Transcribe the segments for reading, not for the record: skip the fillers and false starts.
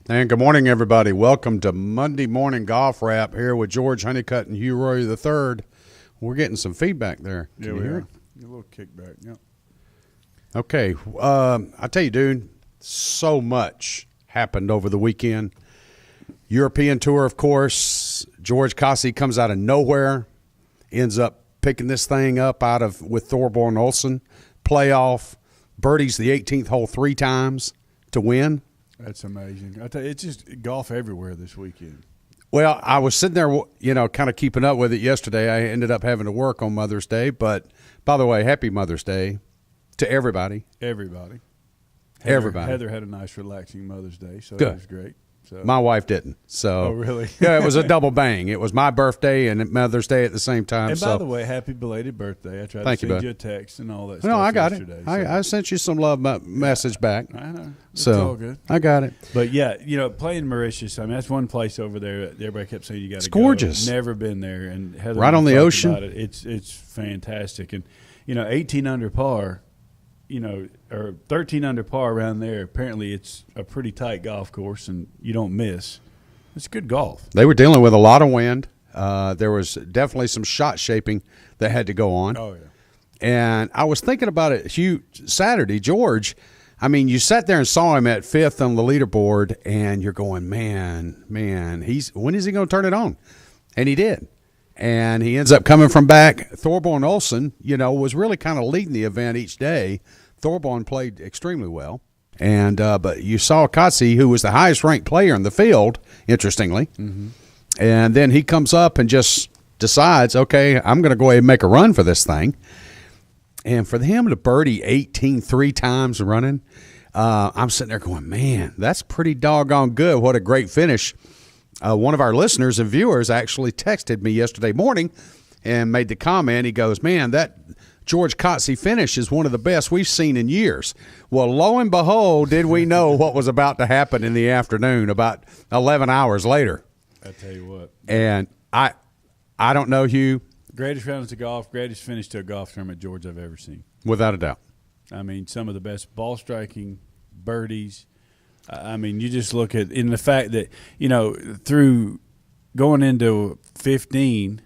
And good morning, everybody. Welcome to Monday Morning Golf Wrap here with George Honeycutt and Hugh Roy III. We're getting some feedback there. Can you hear it? A little kickback, yeah. Okay. I tell you, dude, so much happened over the weekend. European Tour, of course. George Cossey comes out of nowhere, ends up picking this thing up with Thorborn Olsen. Playoff, birdies the 18th hole 3 times to win. That's amazing. I tell you, it's just golf everywhere this weekend. Well, I was sitting there, kind of keeping up with it yesterday. I ended up having to work on Mother's Day. But, by the way, happy Mother's Day to everybody. Everybody. Everybody. Heather had a nice, relaxing Mother's Day, so Good. That was great. So. My wife didn't. So. Oh, really? Yeah, it was a double bang. It was my birthday and Mother's Day at the same time. And by the way, happy belated birthday. I tried to send you a text and all that stuff. No, I got yesterday, it. So. I sent you some love message back. I know. It's all good. I got it. But, yeah, playing Mauritius, I mean, that's one place over there that everybody kept saying you got to go. It's gorgeous. Never been there. And Heather right on the ocean. about it. It's fantastic. And, 18 under par, or 13 under par around there, apparently it's a pretty tight golf course and you don't miss. It's good golf. They were dealing with a lot of wind. There was definitely some shot shaping that had to go on. Oh, yeah. And I was thinking about it, Hugh, Saturday, George. I mean, you sat there and saw him at 5th on the leaderboard, and you're going, man, when is he going to turn it on? And he did. And he ends up coming from back. Thorborn Olsen, was really kind of leading the event each day. Thorborn played extremely well. And but you saw Cotsey, who was the highest-ranked player in the field, interestingly. Mm-hmm. And then he comes up and just decides, okay, I'm going to go ahead and make a run for this thing. And for him to birdie 18 3 times running, I'm sitting there going, man, that's pretty doggone good. What a great finish. One of our listeners and viewers actually texted me yesterday morning and made the comment. He goes, man, that George Cotsey finish is one of the best we've seen in years. Well, lo and behold, did we know what was about to happen in the afternoon about 11 hours later. I tell you what. And I don't know, Hugh. Greatest round of golf, greatest finish to a golf tournament, George, I've ever seen. Without a doubt. I mean, some of the best ball striking, birdies. I mean, you just look at in the fact that, through going into 15,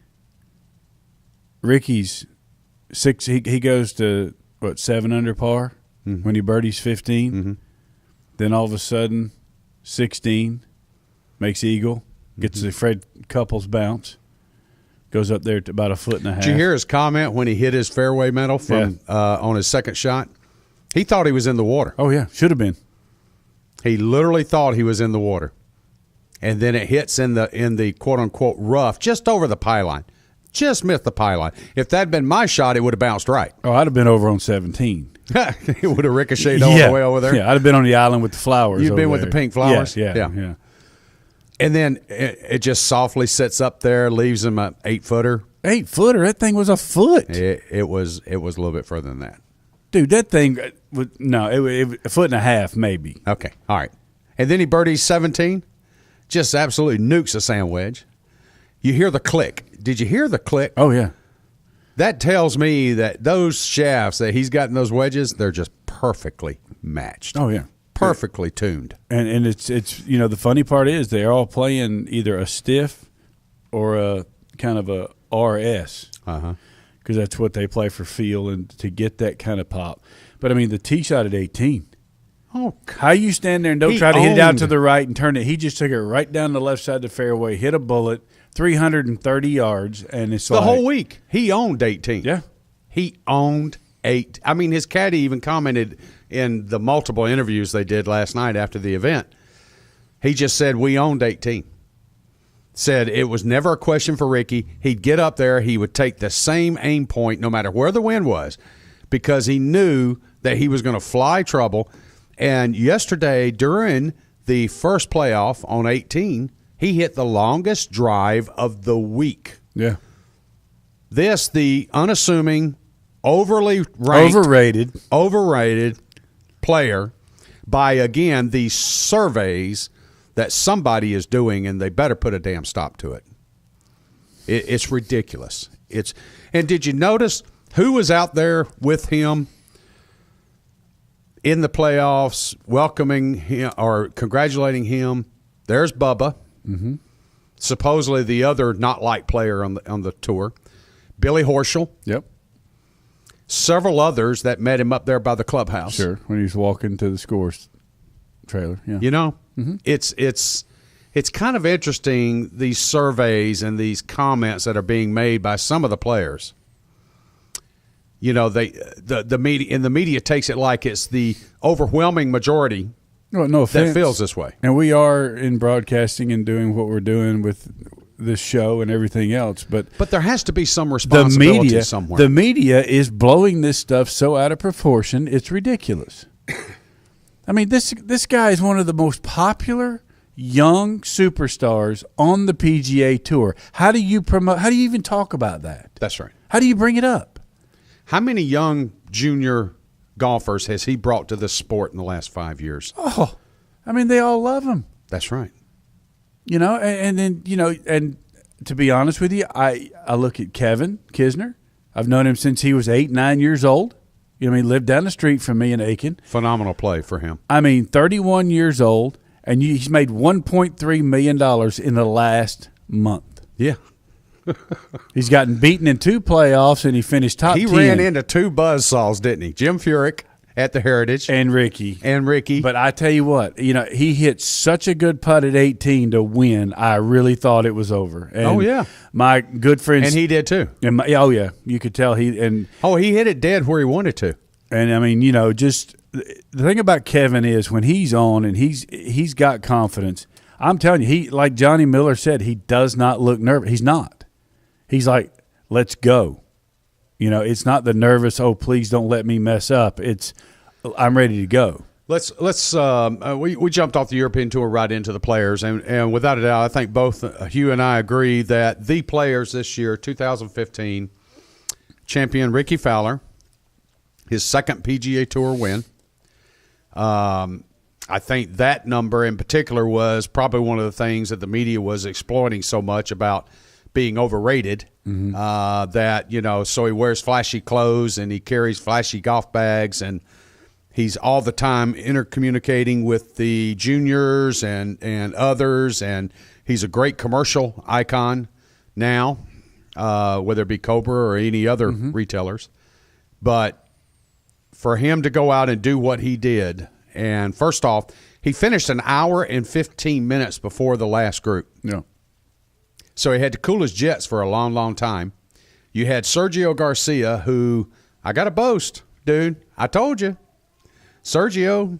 Ricky's six. He goes to 7 under par when he birdies 15. Mm-hmm. Then all of a sudden, 16 makes eagle, gets the Fred Couples bounce, goes up there to about 1.5 feet. Did you hear his comment when he hit his fairway medal from on his second shot? He thought he was in the water. Oh yeah, should have been. He literally thought he was in the water, and then it hits in the quote unquote rough just over the pylon. Just missed the pylon. If that had been my shot, it would have bounced right. Oh, I'd have been over on 17. It would have ricocheted all the way over there. Yeah, I'd have been on the island with the flowers. You'd been with the pink flowers? Yeah. And then it just softly sits up there, leaves him an 8-footer. 8-footer? That thing was a foot. It was a little bit further than that. Dude, that thing was – no, it was 1.5 feet maybe. Okay, all right. And then he birdies 17, just absolutely nukes a sand wedge. You hear the click. Did you hear the click? Oh, yeah. That tells me that those shafts that he's got in those wedges, they're just perfectly matched. Oh, yeah. Perfectly tuned. And it's the funny part is they're all playing either a stiff or a kind of a RS. Uh-huh. Because that's what they play for feel and to get that kind of pop. But, I mean, the tee shot at 18. Oh, how you stand there and don't try to hit it out to the right and turn it. He just took it right down the left side of the fairway, hit a bullet, 330 yards, and it's the whole week. He owned 18. Yeah. He owned 8. I mean, his caddy even commented in the multiple interviews they did last night after the event. He just said, we owned 18. Said it was never a question for Ricky. He'd get up there. He would take the same aim point no matter where the wind was because he knew that he was going to fly trouble. And yesterday during the first playoff on 18, he hit the longest drive of the week. Yeah. This, the unassuming, overly ranked, overrated player by, again, these surveys that somebody is doing, and they better put a damn stop to it. It's ridiculous. And did you notice who was out there with him in the playoffs, welcoming him or congratulating him. There's Bubba, supposedly the other not like player on the tour. Billy Horschel. Yep. Several others that met him up there by the clubhouse. Sure, when he was walking to the scores trailer. Yeah. You know, it's kind of interesting, these surveys and these comments that are being made by some of the players. You know, the media takes it like it's the overwhelming majority no offense, that feels this way. And we are in broadcasting and doing what we're doing with this show and everything else, but there has to be some responsibility somewhere. The media is blowing this stuff so out of proportion, it's ridiculous. I mean, this guy is one of the most popular young superstars on the PGA Tour. How do you promote? How do you even talk about that? That's right. How do you bring it up? How many young junior golfers has he brought to this sport in the last 5 years? Oh, I mean, they all love him. That's right. You know, and then, you know, and to be honest with you, I look at Kevin Kisner. I've known him since he was 8, 9 years old. You know, he lived down the street from me in Aiken. Phenomenal play for him. I mean, 31 years old, and he's made $1.3 million in the last month. Yeah. He's gotten beaten in 2 playoffs, and he finished top 10. He ran into 2 buzzsaws, didn't he? Jim Furyk at the Heritage. And Ricky. But I tell you what, you know, he hit such a good putt at 18 to win. I really thought it was over. And my good friend. And he did too. And oh, yeah. You could tell he hit it dead where he wanted to. And, I mean, you know, just the thing about Kevin is when he's on and he's got confidence, I'm telling you, he, like Johnny Miller said, he does not look nervous. He's not. He's like, let's go. You know, it's not the nervous, oh, please don't let me mess up. It's, I'm ready to go. We jumped off the European Tour right into the players, and without a doubt, I think both Hugh and I agree that the players this year, 2015, champion Ricky Fowler, his second PGA Tour win. I think that number in particular was probably one of the things that the media was exploiting so much about being overrated, that, you know, so he wears flashy clothes and he carries flashy golf bags and he's all the time intercommunicating with the juniors and others, and he's a great commercial icon now, whether it be Cobra or any other retailers. But for him to go out and do what he did, and first off, he finished an hour and 15 minutes before the last group. Yeah. So he had to cool his jets for a long, long time. You had Sergio Garcia, who, I got to boast, dude. I told you. Sergio,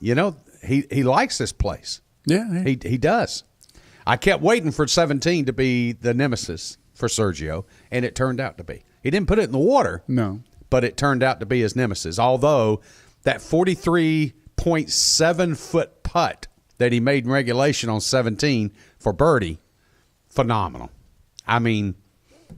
you know, he likes this place. Yeah. He does. I kept waiting for 17 to be the nemesis for Sergio, and it turned out to be. He didn't put it in the water. No. But it turned out to be his nemesis, although that 43.7-foot putt that he made in regulation on 17 for birdie, phenomenal. I mean,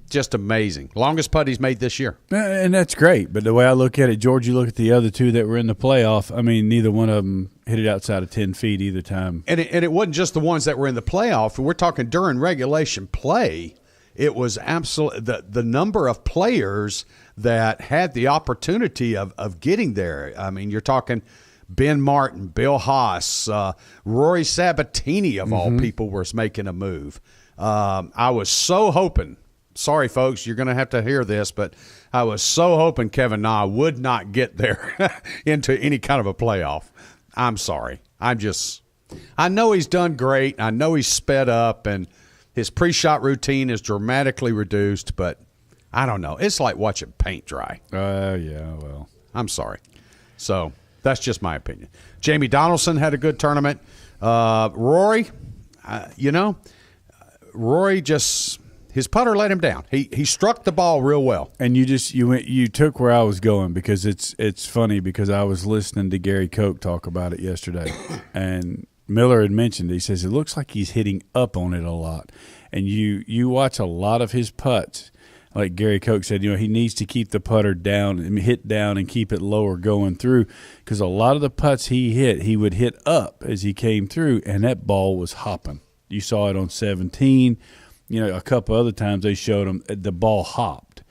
just amazing. Longest putt he's made this year. And that's great. But the way I look at it, George, you look at the other 2 that were in the playoff, I mean, neither one of them hit it outside of 10 feet either time. And it wasn't just the ones that were in the playoff. We're talking during regulation play. It was absolutely the number of players that had the opportunity of getting there. I mean, you're talking Ben Martin, Bill Haas, Rory Sabatini, of all people, was making a move. I was so hoping, sorry, folks, you're going to have to hear this, but I was so hoping Kevin Na would not get there into any kind of a playoff. I'm sorry. I know he's done great. I know he's sped up, and his pre-shot routine is dramatically reduced, but I don't know. It's like watching paint dry. Yeah, well. I'm sorry. So that's just my opinion. Jamie Donaldson had a good tournament. Rory, Rory just – his putter let him down. He struck the ball real well. And you took where I was going, because it's funny, because I was listening to Gary Koch talk about it yesterday, and Miller had mentioned it. He says it looks like he's hitting up on it a lot. And you watch a lot of his putts, like Gary Koch said, you know, he needs to keep the putter down and hit down and keep it lower going through, because a lot of the putts he would hit up as he came through, and that ball was hopping. You saw it on 17. You know, a couple other times they showed him the ball hopped.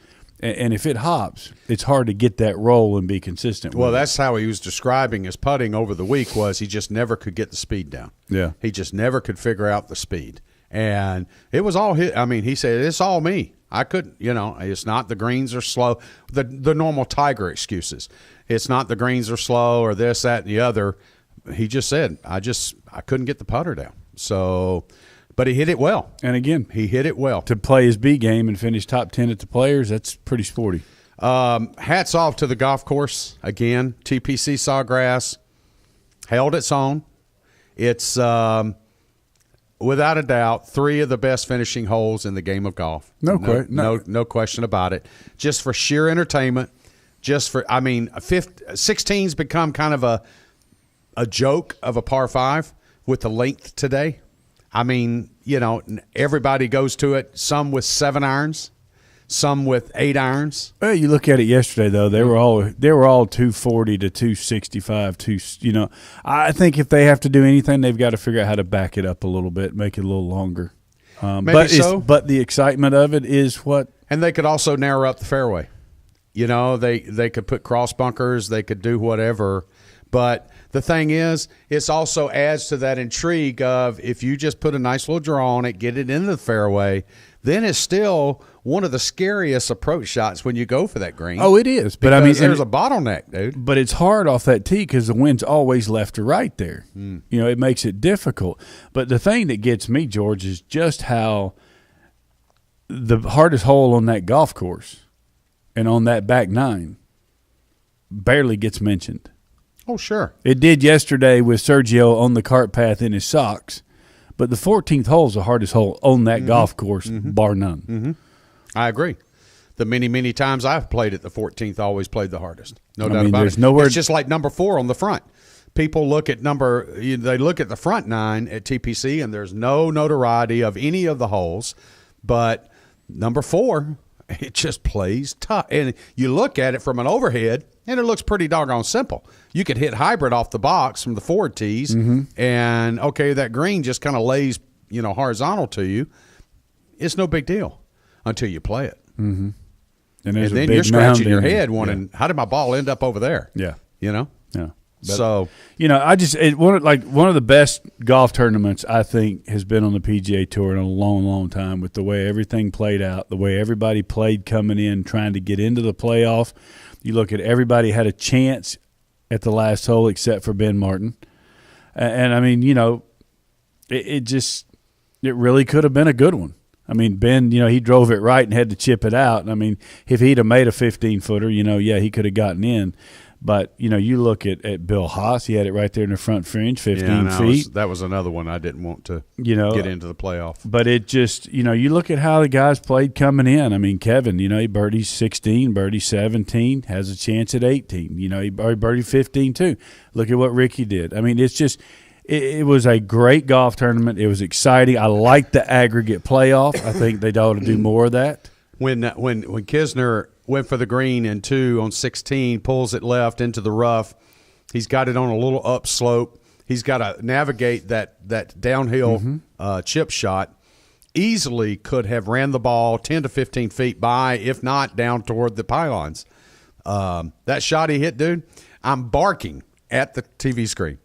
And if it hops, it's hard to get that roll and be consistent. Well, with that's how he was describing his putting over the week. Was he just never could get the speed down? Yeah, he just never could figure out the speed, and it was all his. I mean, he said it's all me. I couldn't. It's not the greens are slow. The normal Tiger excuses. It's not the greens are slow or this, that, and the other. He just said I couldn't get the putter down. So. But he hit it well. And again, he hit it well. To play his B game and finish top 10 at the Players, that's pretty sporty. Hats off to the golf course. Again, TPC Sawgrass held its own. It's, without a doubt, 3 of the best finishing holes in the game of golf. No question about it. Just for sheer entertainment. 16's become kind of a joke of a par 5 with the length today. I mean, everybody goes to it, some with 7 irons, some with 8 irons. Well, you look at it yesterday, though, they were all 240 to 265. I think if they have to do anything, they've got to figure out how to back it up a little bit, make it a little longer. But the excitement of it is what. And they could also narrow up the fairway. They could put cross bunkers, they could do whatever. But the thing is, it also adds to that intrigue of if you just put a nice little draw on it, get it into the fairway, then it's still one of the scariest approach shots when you go for that green. Oh, it is. But there's a bottleneck, dude. But it's hard off that tee because the wind's always left to right there. It makes it difficult. But the thing that gets me, George, is just how the hardest hole on that golf course and on that back 9 barely gets mentioned. Oh, sure. It did yesterday with Sergio on the cart path in his socks. But the 14th hole is the hardest hole on that golf course, bar none. I agree. The many, many times I've played it, the 14th always played the hardest. No doubt about it. It's just like number 4 on the front. People look at they look at the front 9 at TPC, and there's no notoriety of any of the holes. But number 4, it just plays tough. And you look at it from an overhead, and it looks pretty doggone simple. You could hit hybrid off the box from the forward tees, and, okay, that green just kind of lays, horizontal to you. It's no big deal until you play it. And then you're scratching your head wondering, how did my ball end up over there? Yeah. Yeah. But, so one of the best golf tournaments I think has been on the PGA Tour in a long, long time, with the way everything played out, the way everybody played coming in, trying to get into the playoff. You look at everybody had a chance at the last hole except for Ben Martin, and I mean, it really could have been a good one. I mean, Ben, he drove it right and had to chip it out. I mean, if he'd have made a 15-footer, he could have gotten in. But, you look at Bill Haas, he had it right there in the front fringe, 15 feet. That was another one I didn't want to get into the playoff. But it just, you look at how the guys played coming in. I mean, Kevin, he birdies 16, birdies 17, has a chance at 18. He birdied 15 too. Look at what Ricky did. I mean, it's just it was a great golf tournament. It was exciting. I liked the aggregate playoff. I think they ought to do more of that. When Kisner went for the green in 2 on 16, pulls it left into the rough. He's got it on a little upslope. He's got to navigate that downhill chip shot. Easily could have ran the ball 10 to 15 feet by, if not down toward the pylons. That shot he hit, dude, I'm barking at the TV screen.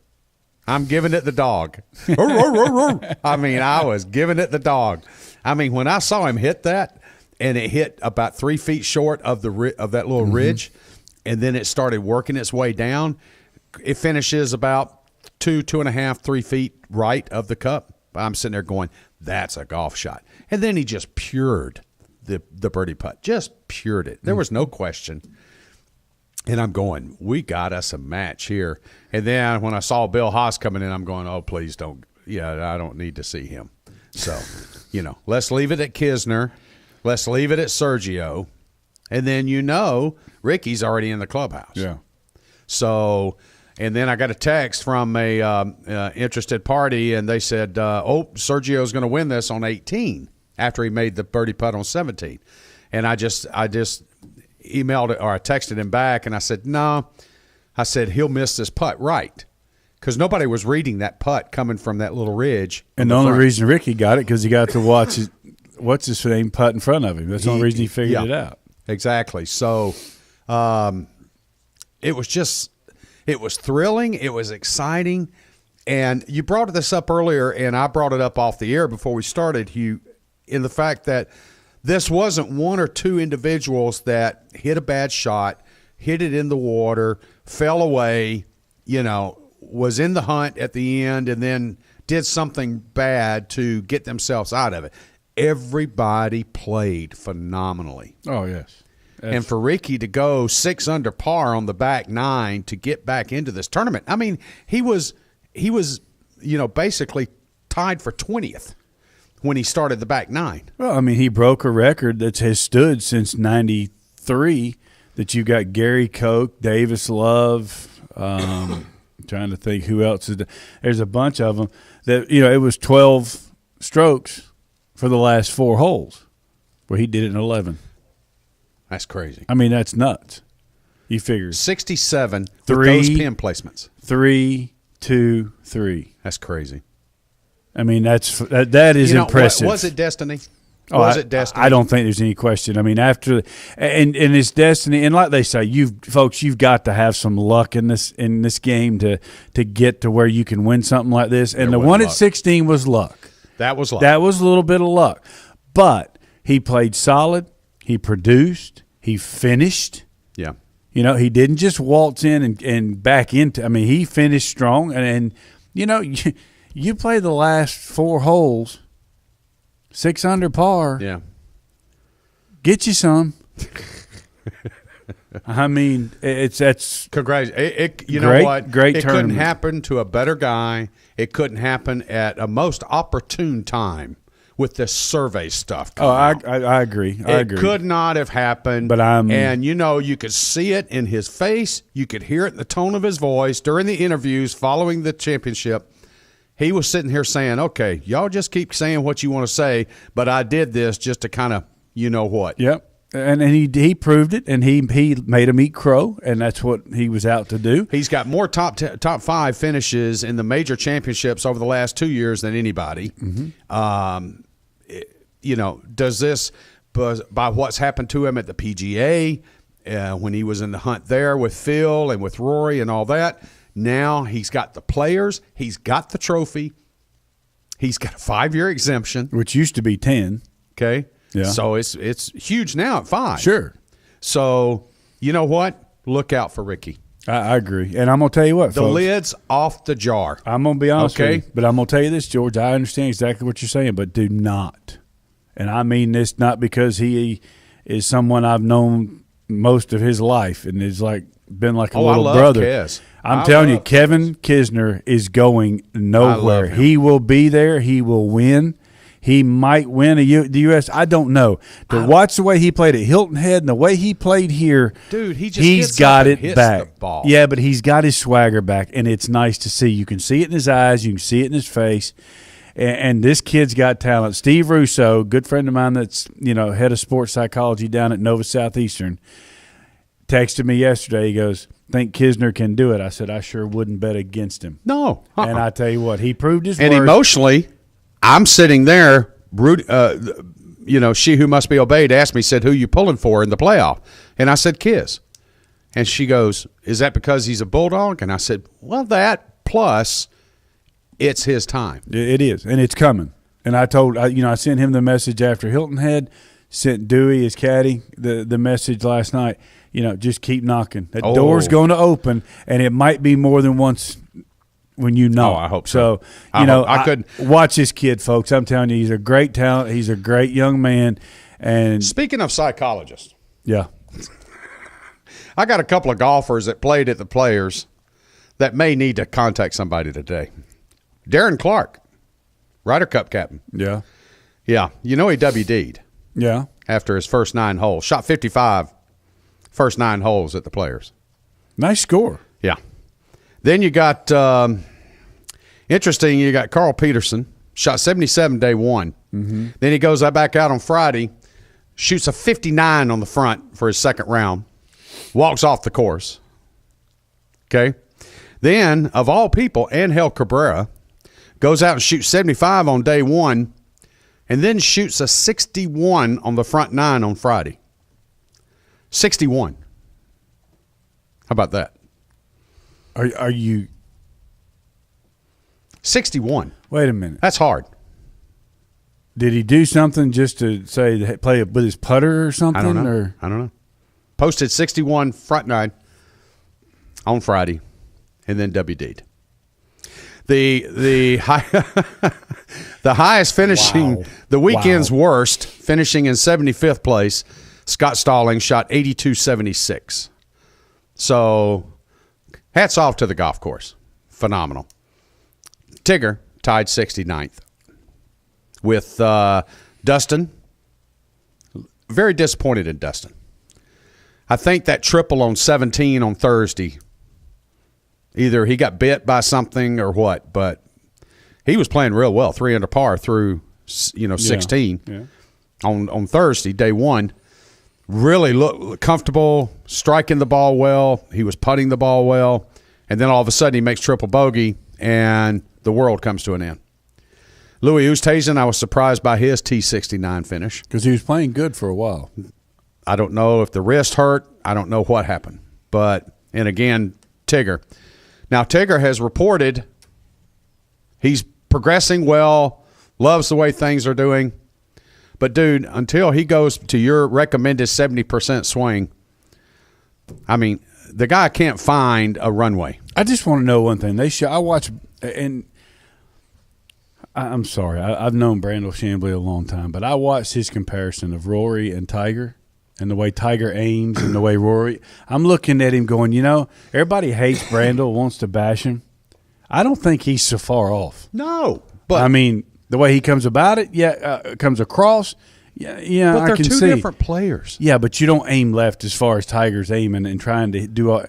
I'm giving it the dog. I mean, I was giving it the dog. I mean, when I saw him hit that, and it hit about 3 feet short of that little ridge, and then it started working its way down. It finishes about 2.5, 3 feet right of the cup. I'm sitting there going, that's a golf shot. And then he just pured the birdie putt, just pured it. There was no question. And I'm going, we got us a match here. And then when I saw Bill Haas coming in, I'm going, oh, please don't. Yeah, I don't need to see him. So, let's leave it at Kisner. Let's leave it at Sergio. And then Ricky's already in the clubhouse. Yeah. So, and then I got a text from a interested party, and they said, Sergio's going to win this on 18 after he made the birdie putt on 17. And I just emailed it, or I texted him back, and I said, no. I said, he'll miss this putt right. Because nobody was reading that putt coming from that little ridge. And the only reason Ricky got it because he got to watch what's his name putt in front of him. That's the only reason he figured it out. exactly. So it was thrilling. It was exciting. And you brought this up earlier, and I brought it up off the air before we started, Hugh, in the fact that this wasn't one or two individuals that hit a bad shot, hit it in the water, fell away, was in the hunt at the end, and then did something bad to get themselves out of it. Everybody played phenomenally. Oh, yes. And for Ricky to go 6 under par on the back nine to get back into this tournament, I mean, he was basically tied for 20th when he started the back nine. Well, I mean, he broke a record that has stood since '93. That you got Gary Koch, Davis Love. Trying to think who else is. There's a bunch of them that it was 12 strokes for the last 4 holes, where he did it in 11. That's crazy. I mean, that's nuts. You figure 67 with those pin placements. 3, 2, 3. That's crazy. I mean, that is impressive. Was it destiny? Was it destiny? I don't think there's any question. I mean, and it's destiny, and like they say, you've got to have some luck in this game to get to where you can win something like this. And the one at 16 was luck. That was luck. That was a little bit of luck, but he played solid. He produced. He finished. Yeah. He didn't just waltz in and back into. I mean, he finished strong, and you play the last 4 holes, 6 under par. Yeah. Get you some. I mean, that's congratulations. You know what? Great it tournament. Couldn't happen to a better guy. It couldn't happen at a most opportune time with this survey stuff. I agree. I agree. It could not have happened. And you could see it in his face. You could hear it in the tone of his voice during the interviews following the championship. He was sitting here saying, okay, y'all just keep saying what you want to say, but I did this just to kind of what. Yep. And he proved it, and he made him eat crow, and that's what he was out to do. He's got more top 5 finishes in the major championships over the last 2 years than anybody. Mm-hmm. Does this by what's happened to him at the PGA when he was in the hunt there with Phil and with Rory and all that? Now he's got the players. He's got the trophy. He's got a 5-year exemption, which used to be 10. Okay. Yeah. So it's huge now at 5. Sure. So you know what? Look out for Ricky. I agree. And I'm going to tell you what, the folks. lid's off the jar. I'm going to be honest with you. But I'm going to tell you this, George. I understand exactly what you're saying, but do not. And I mean this not because he is someone I've known most of his life and is been like a little brother. Kez. I'm telling you, Kevin Kisner is going nowhere. He will be there. He will win. He might win the U.S. I don't know. To watch the way he played at Hilton Head and the way he played here, dude, he's got it back. Yeah, but he's got his swagger back, and it's nice to see. You can see it in his eyes. You can see it in his face. And this kid's got talent. Steve Russo, good friend of mine that's head of sports psychology down at Nova Southeastern, texted me yesterday. He goes, think Kisner can do it. I said, I sure wouldn't bet against him. No. And I tell you what, he proved his and worth. Emotionally, I'm sitting there, she who must be obeyed asked me, said, who you pulling for in the playoff? And I said, Kiz. And she goes, is that because he's a Bulldog? And I said, well, that plus it's his time. It is, and it's coming. And I sent him the message after Hilton Head, sent Dewey, his caddy, the message last night. Just keep knocking. That door's going to open, and it might be more than once when you knock. Oh, I hope so. I could watch this kid, folks. I'm telling you, he's a great talent. He's a great young man. And speaking of psychologists, yeah, I got a couple of golfers that played at the Players that may need to contact somebody today. Darren Clark, Ryder Cup captain. Yeah. Yeah. He WD'd. Yeah. After his first 9 holes. Shot 55 first 9 holes at the Players. Nice score. Yeah. Then you got, you got Carl Peterson. Shot 77 day 1. Mm-hmm. Then he goes back out on Friday, shoots a 59 on the front for his second round, walks off the course. Okay. Then, of all people, Angel Cabrera goes out and shoots 75 on day 1, and then shoots a 61 on the front 9 on Friday. 61. How about that? Are you 61? Wait a minute. That's hard. Did he do something just to say play with his putter or something? I don't know. Or? I don't know. Posted 61 front nine on Friday, and then WD'd. The high, the highest finishing, the weekend's worst, finishing in 75th place. Scott Stallings shot 82.76. So, hats off to the golf course. Phenomenal. Tigger tied 69th with Dustin. Very disappointed in Dustin. I think that triple on 17 on Thursday, either he got bit by something or what, but he was playing real well, 3 under par through 16 on Thursday, day one. Really looked comfortable, striking the ball well. He was putting the ball well, and then all of a sudden he makes triple bogey, and the world comes to an end. Louis Oosthuizen, I was surprised by his T69 finish because he was playing good for a while. I don't know if the wrist hurt. I don't know what happened. And again, Tigger. Now, Tigger has reported he's progressing well, loves the way things are doing. But, dude, until he goes to your recommended 70% swing, I mean, the guy can't find a runway. I just want to know one thing. I watch, and I'm sorry, I've known Brandel Chamblee a long time, but I watched his comparison of Rory and Tiger. And the way Tiger aims and the way Rory, I'm looking at him going, everybody hates Brandel, wants to bash him. I don't think he's so far off. No. But I mean, the way he comes about it, comes across, but they're I can two see. different players. Yeah, but you don't aim left as far as Tiger's aiming and trying to do all.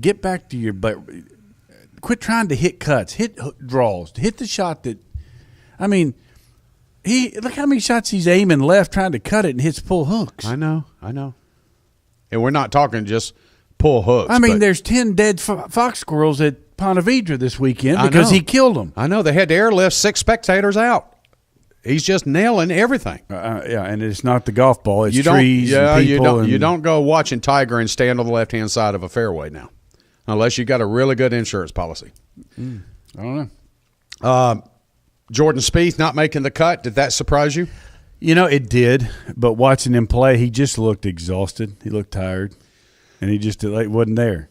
Get back to your butt. Quit trying to hit cuts, hit draws, hit the shot that, I mean, look how many shots he's aiming left, trying to cut it, and hits pull hooks. I know. And we're not talking just pull hooks. I mean, there's 10 dead fox squirrels at Ponte Vedra this weekend because he killed them. I know. They had to airlift 6 spectators out. He's just nailing everything. And it's not the golf ball. It's trees and people. You don't go watching Tiger and stand on the left-hand side of a fairway now, unless you got a really good insurance policy. I don't know. Jordan Spieth not making the cut, did that surprise you? It did, but watching him play, he just looked exhausted. He looked tired, and he just wasn't there.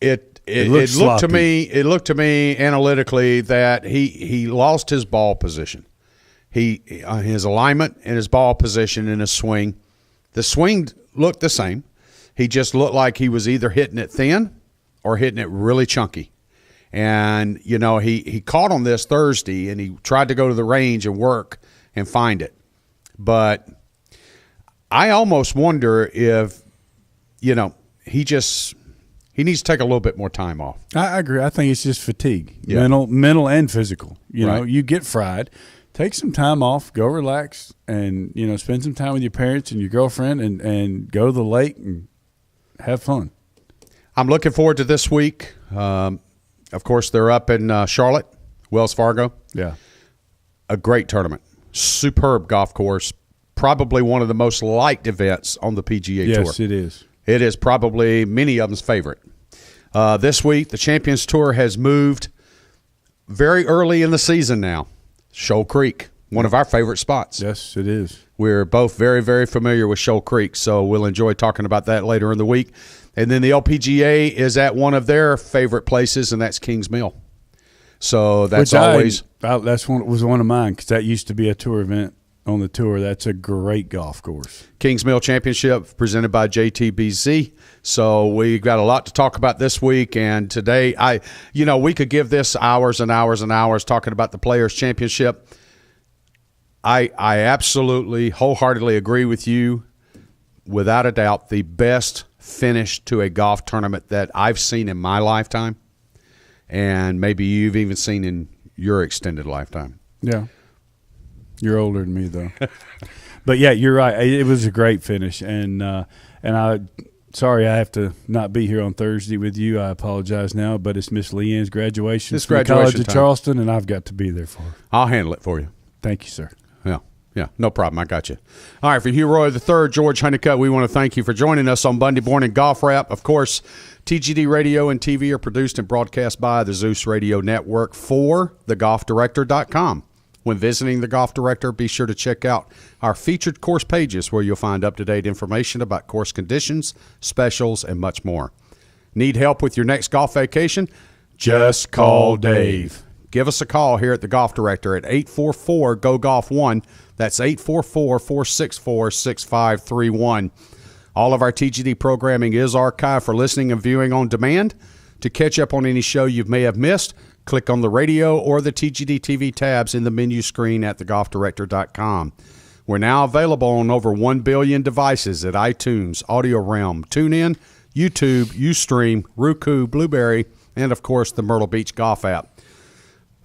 It looked to me analytically that he lost his ball position. His alignment and his ball position in his swing. The swing looked the same. He just looked like he was either hitting it thin or hitting it really chunky. And, he caught on this Thursday, and he tried to go to the range and work and find it. But I almost wonder if, he needs to take a little bit more time off. I agree. I think it's just fatigue, yeah. mental and physical. Right. You get fried. Take some time off, go relax, and, spend some time with your parents and your girlfriend and go to the lake and have fun. I'm looking forward to this week. Of course, they're up in Charlotte, Wells Fargo. Yeah. A great tournament. Superb golf course. Probably one of the most liked events on the PGA Tour. Yes, it is. It is probably many of them's favorite. This week, the Champions Tour has moved very early in the season now. Shoal Creek, one of our favorite spots. Yes, it is. We're both very, very familiar with Shoal Creek, so we'll enjoy talking about that later in the week. And then the LPGA is at one of their favorite places, and that's Kings Mill. So that's was one of mine because that used to be a tour event on the tour. That's a great golf course. Kings Mill Championship presented by JTBC. So we've got a lot to talk about this week. And today, we could give this hours and hours and hours talking about the Players' Championship. I absolutely, wholeheartedly agree with you. Without a doubt, the best finish to a golf tournament that I've seen in my lifetime, and maybe you've even seen in your extended lifetime. Yeah. You're older than me, though. But, yeah, you're right. It was a great finish. And sorry I have to not be here on Thursday with you. I apologize now, but it's Miss Leanne's graduation. It's graduation College of Charleston, and I've got to be there for her. I'll handle it for you. Thank you, sir. Yeah. Yeah, no problem. I got you. All right, for Hugh Roy III, George Honeycutt, we want to thank you for joining us on Monday Morning Golf Wrap. Of course, TGD Radio and TV are produced and broadcast by the Zeus Radio Network for thegolfdirector.com. When visiting The Golf Director, be sure to check out our featured course pages where you'll find up-to-date information about course conditions, specials, and much more. Need help with your next golf vacation? Just call Dave. Give us a call here at The Golf Director at 844-GO-GOLF-1. That's 844-464-6531. All of our TGD programming is archived for listening and viewing on demand. To catch up on any show you may have missed, click on the radio or the TGD TV tabs in the menu screen at thegolfdirector.com. We're now available on over 1 billion devices at iTunes, Audio Realm, TuneIn, YouTube, Ustream, Roku, Blueberry, and, of course, the Myrtle Beach Golf app.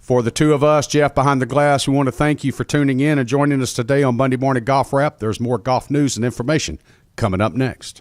For the two of us, Jeff behind the glass, we want to thank you for tuning in and joining us today on Monday Morning Golf Wrap. There's more golf news and information coming up next.